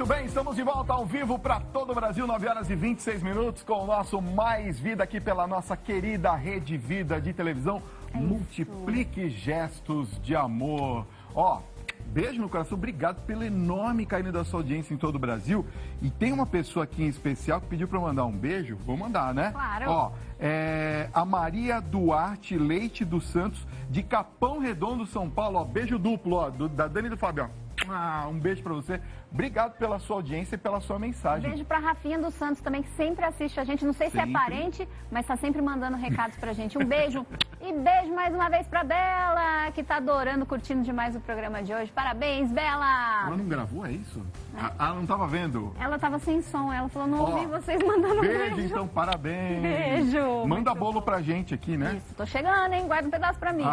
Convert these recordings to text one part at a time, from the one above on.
Muito bem, estamos de volta ao vivo para todo o Brasil, 9 horas e 26 minutos, com o nosso Mais Vida aqui pela nossa querida Rede Vida de televisão. Multiplique gestos de amor. Ó, beijo no coração, obrigado pelo enorme carinho da sua audiência em todo o Brasil. E tem uma pessoa aqui em especial que pediu para eu mandar um beijo. Vou mandar, né? Claro. Ó, a Maria Duarte Leite dos Santos, de Capão Redondo, São Paulo. Ó, beijo duplo, ó, da Dani e do Fábio. Um beijo pra você. Obrigado pela sua audiência e pela sua mensagem. Beijo pra Rafinha dos Santos também, que sempre assiste a gente. Não sei se é parente, mas tá sempre mandando recados pra gente. Um beijo. E beijo mais uma vez pra Bela, que tá adorando, curtindo demais o programa de hoje. Parabéns, Bela! Ela não gravou, é isso? Ela não tava vendo? Ela tava sem som, ela falou, não ouvi vocês mandando beijo. Então, parabéns. Beijo. Manda bolo pra gente aqui, né? Isso, tô chegando, hein? Guarda um pedaço pra mim.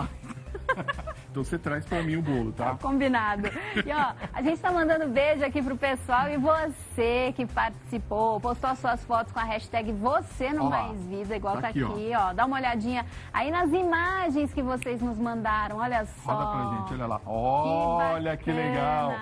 Então você traz pra mim o bolo, tá? Combinado. E ó, a gente tá mandando beijo aqui pro pessoal e você que participou, postou as suas fotos com a hashtag Você no Mais Vida, igual tá aqui, ó. Dá uma olhadinha aí nas imagens que vocês nos mandaram, olha só. Roda pra gente, olha lá. Olha que legal.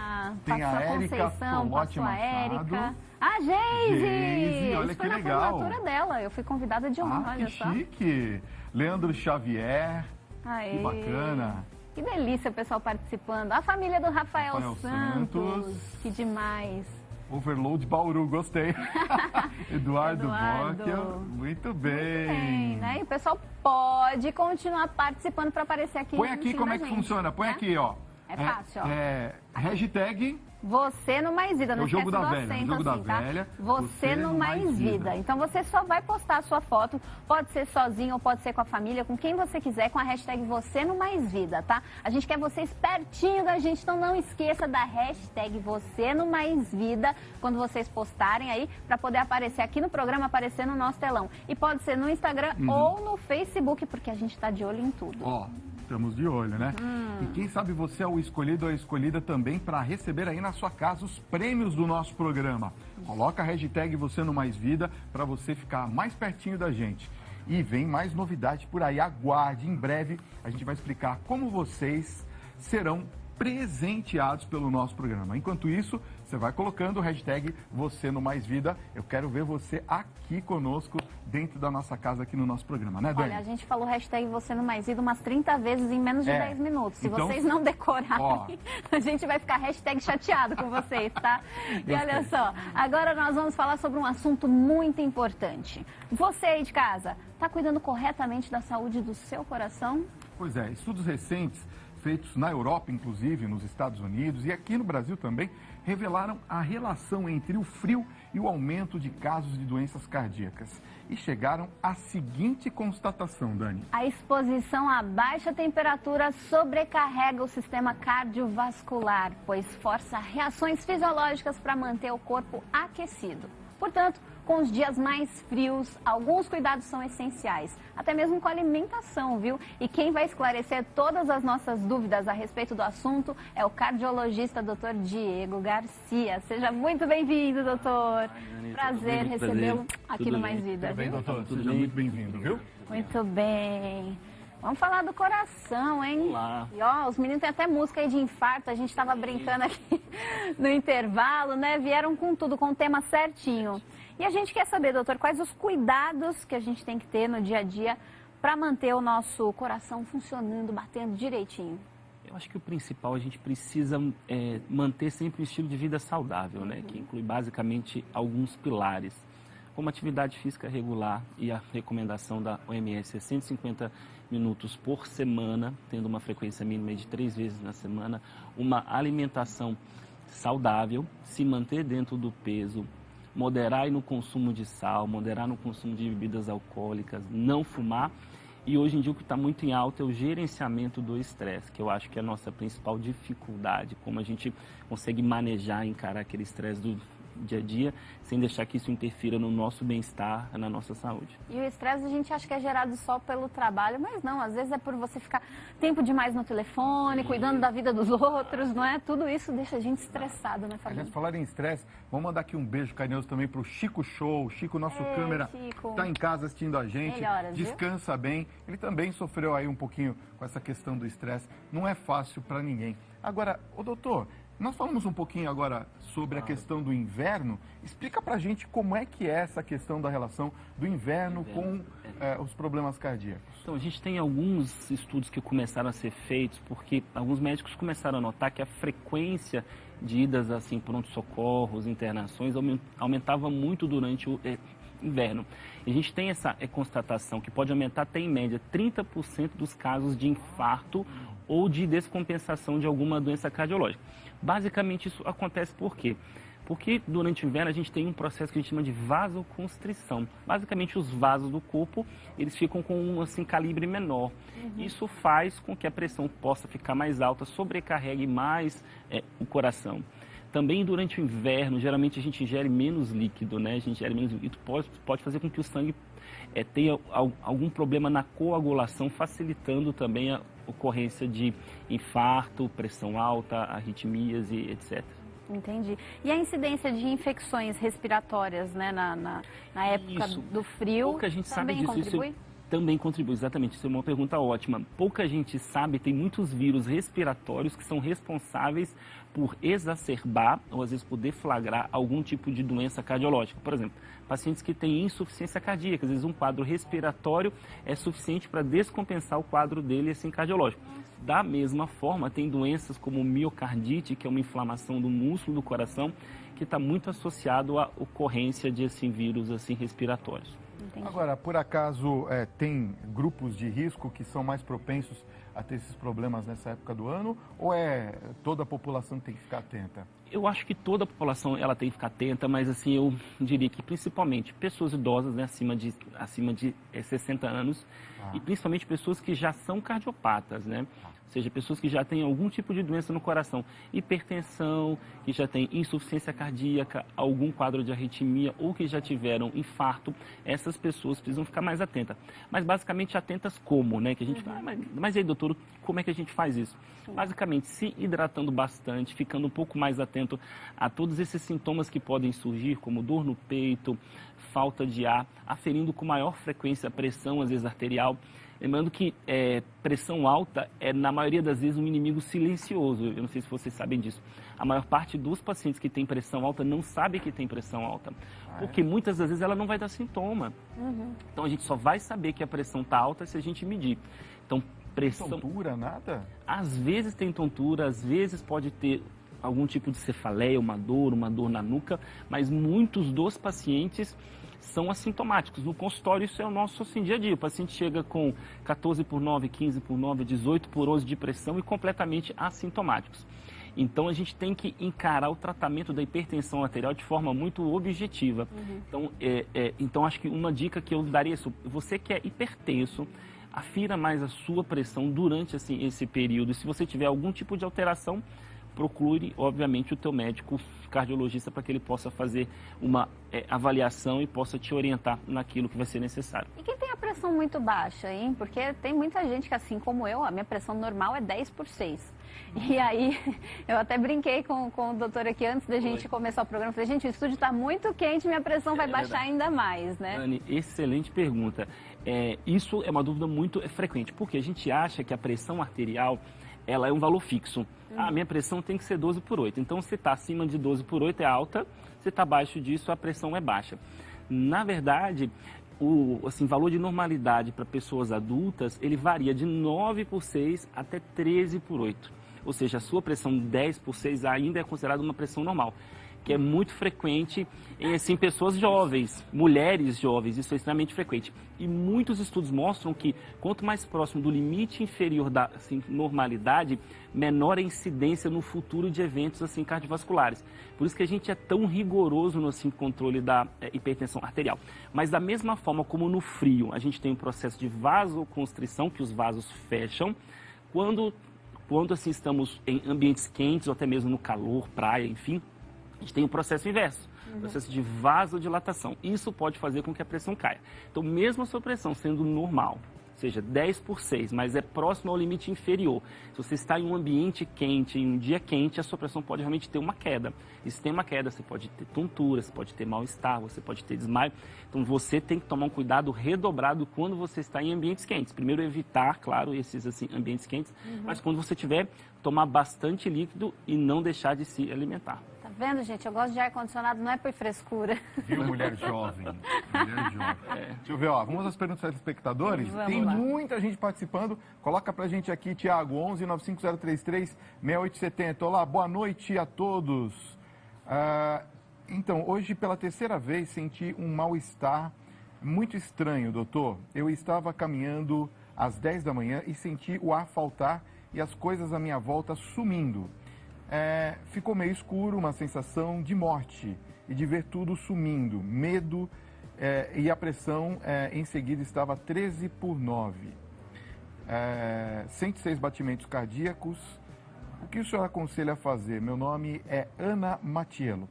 Tem a Érica Colote Machado. A Geise! Olha que legal. Foi na formatura dela, eu fui convidada de honra, olha só. Que chique. Leandro Xavier. Aê. Que bacana. Que delícia o pessoal participando. A família do Rafael Santos. Que demais. Overload Bauru, gostei. Eduardo Bocchia, muito bem. Né? E o pessoal pode continuar participando para aparecer aqui. Põe aqui como é que funciona. Põe aqui, ó. É fácil, ó. Hashtag... Você no Mais Vida, não esquece do acento, jogo da assim, tá? velha. Você no Mais Vida. Então você só vai postar a sua foto, pode ser sozinho ou pode ser com a família, com quem você quiser, com a hashtag Você no Mais Vida, tá? A gente quer vocês pertinho da gente, então não esqueça da hashtag Você no Mais Vida quando vocês postarem aí, para poder aparecer aqui no programa, aparecer no nosso telão. E pode ser no Instagram ou no Facebook, porque a gente tá de olho em tudo. Ó. Estamos de olho, né? E quem sabe você é o escolhido ou a escolhida também para receber aí na sua casa os prêmios do nosso programa. Coloca a hashtag Você no Mais Vida para você ficar mais pertinho da gente. E vem mais novidade por aí, aguarde. Em breve a gente vai explicar como vocês serão presenteados pelo nosso programa. Enquanto isso, você vai colocando o hashtag Você no Mais Vida. Eu quero ver você aqui conosco, dentro da nossa casa, aqui no nosso programa, né, Dani? Olha, a gente falou hashtag Você no Mais Vida umas 30 vezes em menos de 10 minutos. Se então, vocês não decorarem, a gente vai ficar hashtag chateado com vocês, tá? E olha só, agora nós vamos falar sobre um assunto muito importante. Você aí de casa, está cuidando corretamente da saúde do seu coração? Pois é, estudos recentes feitos na Europa, inclusive, nos Estados Unidos e aqui no Brasil também, revelaram a relação entre o frio e o aumento de casos de doenças cardíacas. E chegaram à seguinte constatação, Dani. A exposição a baixa temperatura sobrecarrega o sistema cardiovascular, pois força reações fisiológicas para manter o corpo aquecido. Portanto, com os dias mais frios, alguns cuidados são essenciais, até mesmo com a alimentação, viu? E quem vai esclarecer todas as nossas dúvidas a respeito do assunto é o cardiologista Dr. Diego Garcia. Seja muito bem-vindo, doutor. Prazer recebê-lo aqui no Mais Vida. Tudo bem, doutor? Seja muito bem-vindo, viu? Muito bem. Vamos falar do coração, hein? Olá. E ó, os meninos têm até música aí de infarto, a gente estava brincando aqui no intervalo, né? Vieram com tudo, com o tema certinho. E a gente quer saber, doutor, quais os cuidados que a gente tem que ter no dia a dia para manter o nosso coração funcionando, batendo direitinho? Eu acho que o principal, a gente precisa manter sempre um estilo de vida saudável, né? Que inclui basicamente alguns pilares, como atividade física regular, e a recomendação da OMS é 150 minutos por semana, tendo uma frequência mínima de 3 vezes na semana, uma alimentação saudável, se manter dentro do peso, moderar no consumo de sal, moderar no consumo de bebidas alcoólicas, não fumar. E hoje em dia o que está muito em alta é o gerenciamento do estresse, que eu acho que é a nossa principal dificuldade, como a gente consegue manejar, encarar aquele estresse do dia a dia, sem deixar que isso interfira no nosso bem-estar, na nossa saúde. E o estresse a gente acha que é gerado só pelo trabalho, mas não, às vezes é por você ficar tempo demais no telefone, cuidando da vida dos outros, não é? Tudo isso deixa a gente estressado, né, Fabinho? Aliás, falar em estresse, vamos mandar aqui um beijo carinhoso também pro Chico Show. Chico, nosso câmera, está em casa assistindo a gente. Melhoras, descansa bem. Ele também sofreu aí um pouquinho com essa questão do estresse. Não é fácil para ninguém. Agora, ô doutor, Nós falamos um pouquinho agora sobre a questão do inverno. Explica pra gente como é que é essa questão da relação do inverno com os problemas cardíacos. Então, a gente tem alguns estudos que começaram a ser feitos porque alguns médicos começaram a notar que a frequência de idas assim, pronto-socorros, internações, aumentava muito durante o inverno. E a gente tem essa constatação que pode aumentar até em média 30% dos casos de infarto ou de descompensação de alguma doença cardiológica. Basicamente isso acontece por quê? Porque durante o inverno a gente tem um processo que a gente chama de vasoconstrição. Basicamente os vasos do corpo, eles ficam com um assim, calibre menor. Isso faz com que a pressão possa ficar mais alta, sobrecarregue mais o coração. Também durante o inverno, geralmente a gente ingere menos líquido, né? A gente ingere menos líquido, pode fazer com que o sangue tenha algum problema na coagulação, facilitando também a ocorrência de infarto, pressão alta, arritmias e etc. Entendi. E a incidência de infecções respiratórias, né, na época do frio, pouca gente também sabe disso. contribui? Isso também contribui, exatamente. Isso é uma pergunta ótima. Pouca gente sabe, tem muitos vírus respiratórios que são responsáveis por exacerbar ou às vezes por deflagrar algum tipo de doença cardiológica. Por exemplo, pacientes que têm insuficiência cardíaca, às vezes um quadro respiratório é suficiente para descompensar o quadro dele assim, cardiológico. Da mesma forma, tem doenças como miocardite, que é uma inflamação do músculo do coração, que está muito associado à ocorrência de assim, vírus assim, respiratórios. Entendi. Agora, por acaso, tem grupos de risco que são mais propensos a ter esses problemas nessa época do ano? Ou toda a população tem que ficar atenta? Eu acho que toda a população ela tem que ficar atenta, mas assim, eu diria que principalmente pessoas idosas, né, acima de 60 anos, e principalmente pessoas que já são cardiopatas, né? Ou seja, pessoas que já têm algum tipo de doença no coração, hipertensão, que já têm insuficiência cardíaca, algum quadro de arritmia ou que já tiveram infarto, essas pessoas precisam ficar mais atentas. Mas basicamente atentas como, né? Que a gente fala, mas aí, doutor, como é que a gente faz isso? Basicamente se hidratando bastante, ficando um pouco mais atento a todos esses sintomas que podem surgir, como dor no peito, falta de ar, aferindo com maior frequência a pressão, às vezes arterial. Lembrando que pressão alta é, na maioria das vezes, um inimigo silencioso. Eu não sei se vocês sabem disso. A maior parte dos pacientes que têm pressão alta não sabe que tem pressão alta. Porque muitas das vezes ela não vai dar sintoma. Então a gente só vai saber que a pressão está alta se a gente medir. Então, pressão... Tontura, nada? Às vezes tem tontura, às vezes pode ter algum tipo de cefaleia, uma dor na nuca, mas muitos dos pacientes são assintomáticos. No consultório isso é o nosso assim, dia a dia. O paciente chega com 14/9, 15/9, 18/11 de pressão e completamente assintomáticos. Então a gente tem que encarar o tratamento da hipertensão arterial de forma muito objetiva. Então acho que uma dica que eu daria é isso. Você que é hipertenso, afira mais a sua pressão durante assim, esse período. E se você tiver algum tipo de alteração, procure, obviamente, o teu médico cardiologista para que ele possa fazer uma avaliação e possa te orientar naquilo que vai ser necessário. E quem tem a pressão muito baixa, hein? Porque tem muita gente que, assim como eu, a minha pressão normal é 10/6. E aí, eu até brinquei com o doutor aqui antes da gente começar o programa. Falei, gente, o estúdio está muito quente, minha pressão vai baixar ainda mais, né? Anne, excelente pergunta. Isso é uma dúvida muito frequente, porque a gente acha que a pressão arterial ela é um valor fixo. A minha pressão tem que ser 12/8. Então, se está acima de 12/8 é alta, se está abaixo disso, a pressão é baixa. Na verdade, o valor de normalidade para pessoas adultas, ele varia de 9/6 até 13/8. Ou seja, a sua pressão 10/6 ainda é considerada uma pressão normal, que é muito frequente em assim, pessoas jovens, mulheres jovens, isso é extremamente frequente. E muitos estudos mostram que quanto mais próximo do limite inferior da assim, normalidade, menor a incidência no futuro de eventos assim, cardiovasculares. Por isso que a gente é tão rigoroso no assim, controle da hipertensão arterial. Mas da mesma forma como no frio, a gente tem um processo de vasoconstrição, que os vasos fecham, quando assim, estamos em ambientes quentes ou até mesmo no calor, praia, enfim, a gente tem um processo inverso, processo de vasodilatação. Isso pode fazer com que a pressão caia. Então, mesmo a sua pressão sendo normal, seja, 10 por 6, mas é próximo ao limite inferior. Se você está em um ambiente quente, em um dia quente, a sua pressão pode realmente ter uma queda. E se tem uma queda, você pode ter tontura, você pode ter mal-estar, você pode ter desmaio. Então, você tem que tomar um cuidado redobrado quando você está em ambientes quentes. Primeiro, evitar, claro, esses assim, ambientes quentes, mas quando você tiver, tomar bastante líquido e não deixar de se alimentar. Tá vendo, gente? Eu gosto de ar-condicionado, não é por frescura. Viu, mulher jovem? Mulher jovem. Deixa eu ver, ó. Vamos às perguntas dos espectadores? Vamos Tem lá. muita gente participando. Coloca pra gente aqui, Tiago, 11 95033 6870. Olá, boa noite a todos. Então, hoje, pela terceira vez, senti um mal-estar muito estranho, doutor. Eu estava caminhando às 10 da manhã e senti o ar faltar e as coisas à minha volta sumindo. Ficou meio escuro, uma sensação de morte e de ver tudo sumindo, medo e a pressão em seguida estava 13 por 9. 106 batimentos cardíacos. O que o senhor aconselha a fazer? Meu nome é Ana Matiello.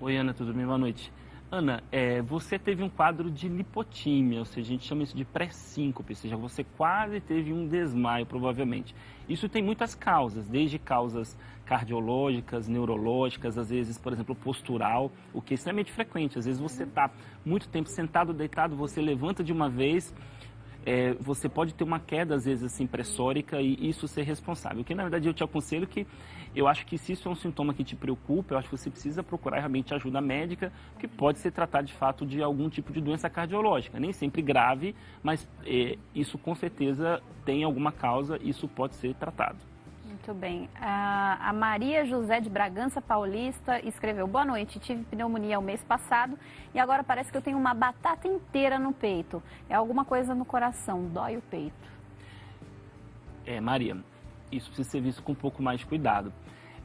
Oi, Ana, tudo bem? Boa noite. Ana, você teve um quadro de lipotímia, ou seja, a gente chama isso de pré-síncope, ou seja, você quase teve um desmaio, provavelmente. Isso tem muitas causas, desde causas cardiológicas, neurológicas, às vezes, por exemplo, postural, o que é extremamente frequente. Às vezes você está muito tempo sentado, deitado, você levanta de uma vez, você pode ter uma queda, às vezes, assim, pressórica e isso ser responsável. O que, na verdade, eu te aconselho que eu acho que se isso é um sintoma que te preocupa, eu acho que você precisa procurar realmente ajuda médica, que pode ser tratado, de fato, de algum tipo de doença cardiológica. Nem sempre grave, mas isso, com certeza, tem alguma causa e isso pode ser tratado. Muito bem. A Maria José de Bragança Paulista escreveu: boa noite, tive pneumonia o mês passado e agora parece que eu tenho uma batata inteira no peito. É alguma coisa no coração, dói o peito. Maria, isso precisa ser visto com um pouco mais de cuidado.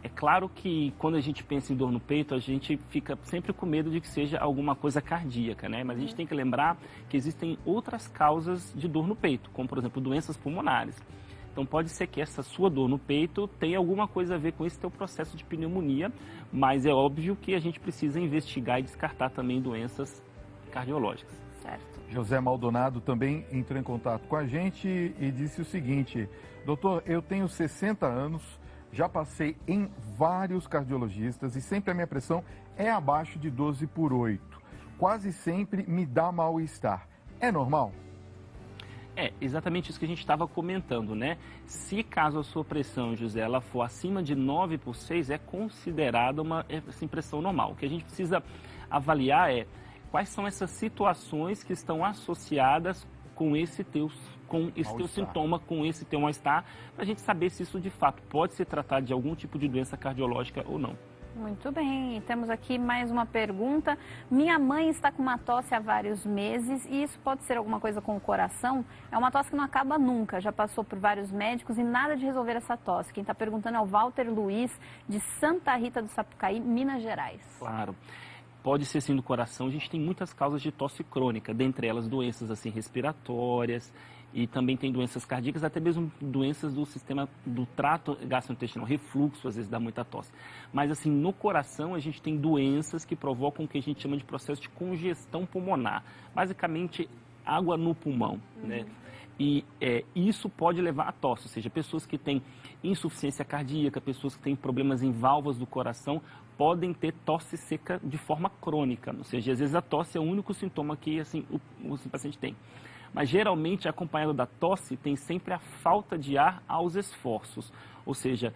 É claro que quando a gente pensa em dor no peito, a gente fica sempre com medo de que seja alguma coisa cardíaca, né? Mas a gente tem que lembrar que existem outras causas de dor no peito, como, por exemplo, doenças pulmonares. Então, pode ser que essa sua dor no peito tenha alguma coisa a ver com esse teu processo de pneumonia, mas é óbvio que a gente precisa investigar e descartar também doenças cardiológicas. Certo. José Maldonado também entrou em contato com a gente e disse o seguinte: doutor, eu tenho 60 anos, já passei em vários cardiologistas e sempre a minha pressão é abaixo de 12 por 8. Quase sempre me dá mal-estar. É normal? Exatamente isso que a gente estava comentando, né? Se caso a sua pressão, José, ela for acima de 9 por 6, é considerada uma pressão normal. O que a gente precisa avaliar quais são essas situações que estão associadas com esse teu sintoma, com esse teu mal-estar, para a gente saber se isso de fato pode ser tratado de algum tipo de doença cardiológica ou não. Muito bem, e temos aqui mais uma pergunta. Minha mãe está com uma tosse há vários meses e isso pode ser alguma coisa com o coração? É uma tosse que não acaba nunca, já passou por vários médicos e nada de resolver essa tosse. Quem está perguntando é o Walter Luiz, de Santa Rita do Sapucaí, Minas Gerais. Claro. Pode ser sim do coração. A gente tem muitas causas de tosse crônica, dentre elas doenças assim respiratórias e também tem doenças cardíacas, até mesmo doenças do sistema do trato gastrointestinal, refluxo, às vezes dá muita tosse. Mas assim, no coração a gente tem doenças que provocam o que a gente chama de processo de congestão pulmonar. Basicamente, água no pulmão, né? E isso pode levar à tosse, ou seja, pessoas que têm insuficiência cardíaca, pessoas que têm problemas em válvulas do coração, podem ter tosse seca de forma crônica, ou seja, às vezes a tosse é o único sintoma que assim, o paciente tem. Mas geralmente acompanhado da tosse tem sempre a falta de ar aos esforços, ou seja,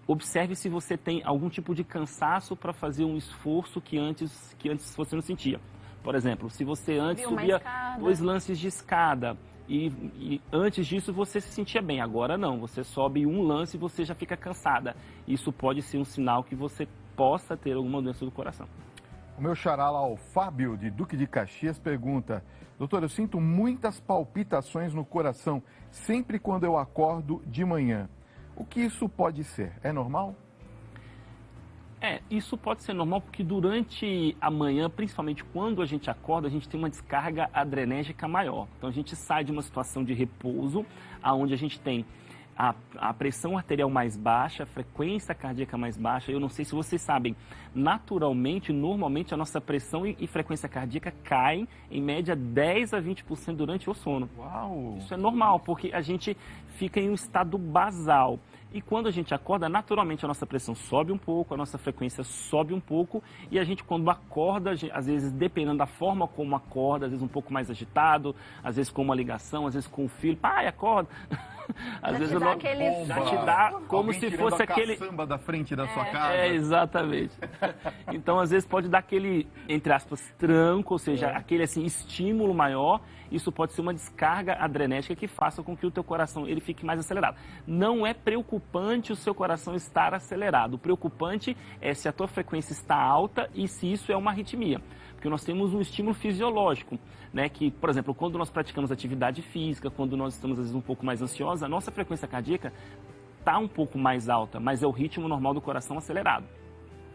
observe se você tem algum tipo de cansaço para fazer um esforço que antes você não sentia. Por exemplo, se você antes subia 2 lances de escada e antes disso você se sentia bem, agora não, você sobe um lance e você já fica cansada. Isso pode ser um sinal que você possa ter alguma doença do coração. O meu xará lá, o Fábio, de Duque de Caxias, pergunta: doutor, eu sinto muitas palpitações no coração sempre quando eu acordo de manhã. O que isso pode ser? É normal? Isso pode ser normal porque durante a manhã, principalmente quando a gente acorda, a gente tem uma descarga adrenérgica maior. Então a gente sai de uma situação de repouso, onde a gente tem a pressão arterial mais baixa, a frequência cardíaca mais baixa. Eu não sei se vocês sabem, naturalmente, normalmente a nossa pressão e frequência cardíaca caem em média 10 a 20% durante o sono. Uau! Isso é normal, porque a gente fica em um estado basal. E quando a gente acorda, naturalmente a nossa pressão sobe um pouco, a nossa frequência sobe um pouco, e a gente quando acorda, às vezes dependendo da forma como acorda, às vezes um pouco mais agitado, às vezes com uma ligação, às vezes com o filho, pai, acorda. Às vezes já te dá como se fosse aquele samba da frente da sua casa. Exatamente. Então, às vezes pode dar aquele, entre aspas, tranco, ou seja, aquele assim estímulo maior. Isso pode ser uma descarga adrenética que faça com que o teu coração ele fique mais acelerado. Não é preocupante o seu coração estar acelerado. O preocupante é se a tua frequência está alta e se isso é uma arritmia. Porque nós temos um estímulo fisiológico, né? Que, por exemplo, quando nós praticamos atividade física, quando nós estamos às vezes um pouco mais ansiosos, a nossa frequência cardíaca está um pouco mais alta, mas é o ritmo normal do coração acelerado.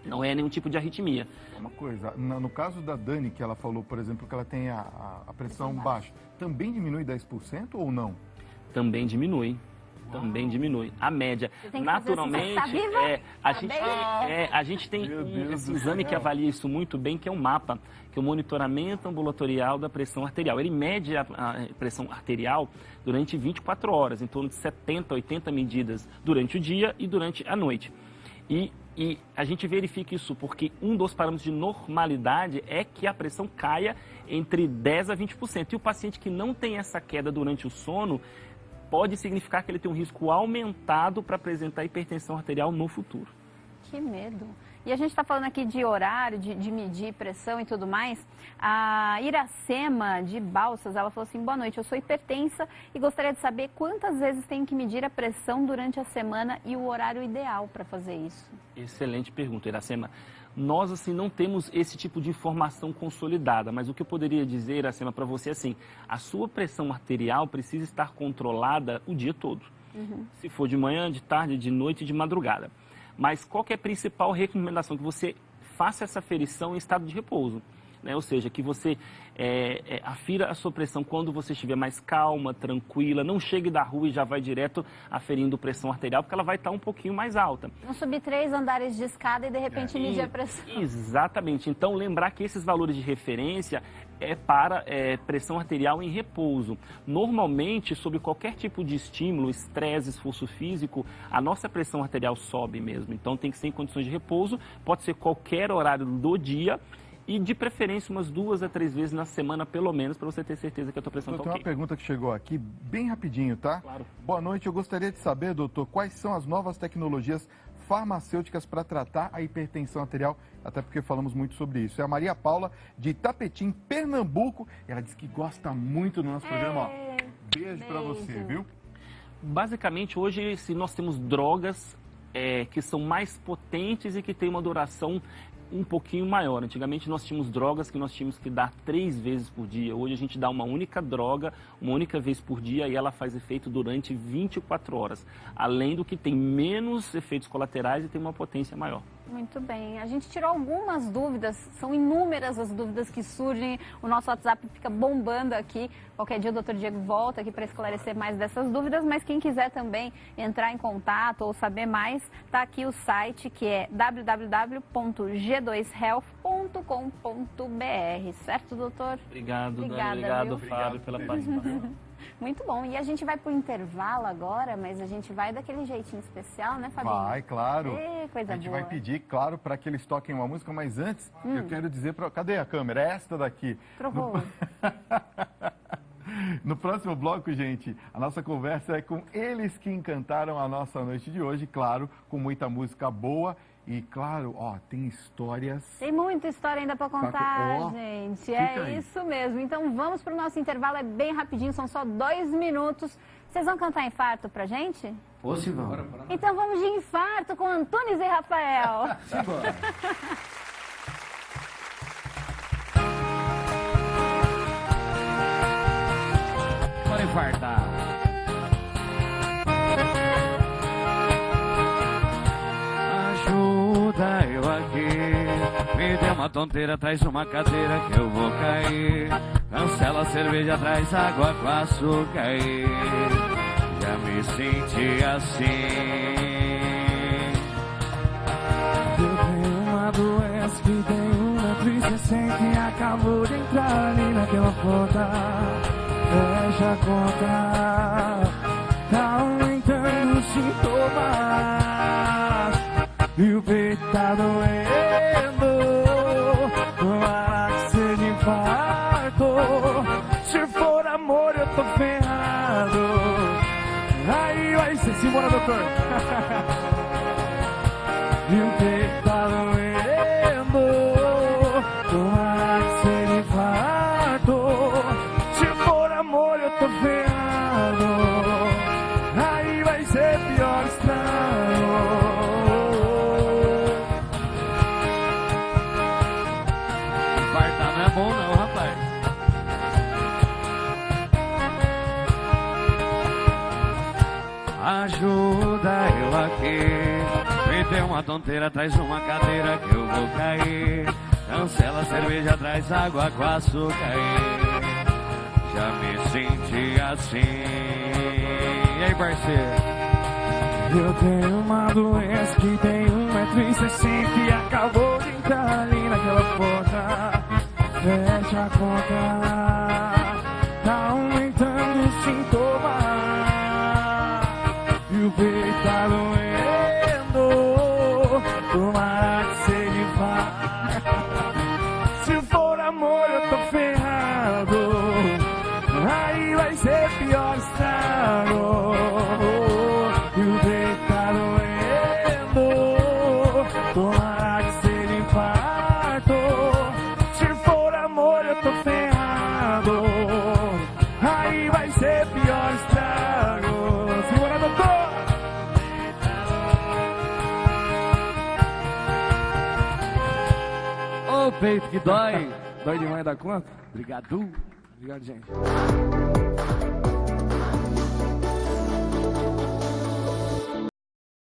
Não é nenhum tipo de arritmia. Uma coisa, no caso da Dani, que ela falou, por exemplo, que ela tem a pressão baixa, também diminui 10% ou não? Também diminui. Também diminui. A média, naturalmente, assim, a gente tem esse exame que avalia isso muito bem, que é um mapa, que é o monitoramento ambulatorial da pressão arterial. Ele mede a pressão arterial durante 24 horas, em torno de 70, 80 medidas durante o dia e durante a noite. E a gente verifica isso porque um dos parâmetros de normalidade é que a pressão caia entre 10% a 20%. E o paciente que não tem essa queda durante o sono pode significar que ele tem um risco aumentado para apresentar hipertensão arterial no futuro. Que medo. E a gente está falando aqui de horário, de medir pressão e tudo mais. A Iracema de Balsas, ela falou assim, boa noite, eu sou hipertensa e gostaria de saber quantas vezes tem que medir a pressão durante a semana e o horário ideal para fazer isso. Excelente pergunta, Iracema. Nós, assim, não temos esse tipo de informação consolidada, mas o que eu poderia dizer, Iracema, para você é assim, a sua pressão arterial precisa estar controlada o dia todo. Se for de manhã, de tarde, de noite, de madrugada. Mas qual que é a principal recomendação? Que você faça essa aferição em estado de repouso. Né? Ou seja, que você afira a sua pressão quando você estiver mais calma, tranquila, não chegue da rua e já vai direto aferindo pressão arterial, porque ela vai estar um pouquinho mais alta. Não subir 3 andares de escada e de repente medir a pressão. Exatamente. Então, lembrar que esses valores de referência é para pressão arterial em repouso. Normalmente, sob qualquer tipo de estímulo, estresse, esforço físico, a nossa pressão arterial sobe mesmo. Então, tem que ser em condições de repouso, pode ser qualquer horário do dia, e de preferência umas 2 a 3 vezes na semana, pelo menos, para você ter certeza que a tua pressão está ok. Tem uma pergunta que chegou aqui, bem rapidinho, tá? Claro. Boa noite, eu gostaria de saber, doutor, quais são as novas tecnologias farmacêuticas para tratar a hipertensão arterial, até porque falamos muito sobre isso. É a Maria Paula, de Itapetim, Pernambuco, e ela disse que gosta muito do nosso programa. Ó, beijo para você, viu? Basicamente, hoje nós temos drogas que são mais potentes e que têm uma duração um pouquinho maior. Antigamente nós tínhamos drogas que nós tínhamos que dar 3 vezes por dia. Hoje a gente dá uma única droga, uma única vez por dia e ela faz efeito durante 24 horas. Além do que tem menos efeitos colaterais e tem uma potência maior. Muito bem. A gente tirou algumas dúvidas, são inúmeras as dúvidas que surgem. O nosso WhatsApp fica bombando aqui. Qualquer dia o Dr. Diego volta aqui para esclarecer mais dessas dúvidas, mas quem quiser também entrar em contato ou saber mais, está aqui o site que é www.g2health.com.br. Certo, doutor? Obrigado, Dani. Obrigado, Fábio, pela participação. Muito bom. E a gente vai para o intervalo agora, mas a gente vai daquele jeitinho especial, né, Fabinho? Vai, claro. Coisa a gente boa. vai pedir, claro, para que eles toquem uma música, mas antes eu quero dizer para... Cadê a câmera? É esta daqui. Trocou. No próximo bloco, gente, a nossa conversa é com eles que encantaram a nossa noite de hoje, claro, com muita música boa. E, claro, tem histórias... Tem muita história ainda para contar, gente. É isso mesmo. Então, vamos para o nosso intervalo. É bem rapidinho, são só 2 minutos. Vocês vão cantar Infarto pra gente? Ô, Silvão. Então, vamos de Infarto com Antunes e Rafael. Simbora. Bora infartar. Eu aqui, me deu uma tonteira, traz uma cadeira que eu vou cair. Cancela a cerveja, traz água com açúcar aí. Já me senti assim. Eu tenho uma doença que tem 1,60 m e acabou de entrar ali naquela porta. Fecha a conta, tá aumentando os sintomas e o peito tá doendo. Tomara que seja infarto. Se for amor eu tô ferrado. Aí vai ser, simbora, doutor. E o peito tá doendo. Tomara que seja infarto. Se for amor eu tô ferrado. Aí vai ser pior estrago. Infartar não é bom não, rapaz. Ajuda eu aqui. Me dê uma tonteira, traz uma cadeira que eu vou cair. Cancela a cerveja, traz água com açúcar aí. Já me senti assim. E aí, parceiro? Eu tenho uma doença que tem 1,60 m e acabou de entrar ali naquela porta. Fecha a conta, tá aumentando os sintomas e o peito tá doendo. Tomara que seja infarto. Se for amor eu tô ferrado. Aí vai ser pior estrago. E o peito tá doendo. Tomara que seja infarto. Se for amor eu tô ferrado. Aí vai ser pior estrago. Segura, doutor. Ô, peito que dói. Dói demais da conta? Obrigado. Obrigado, gente.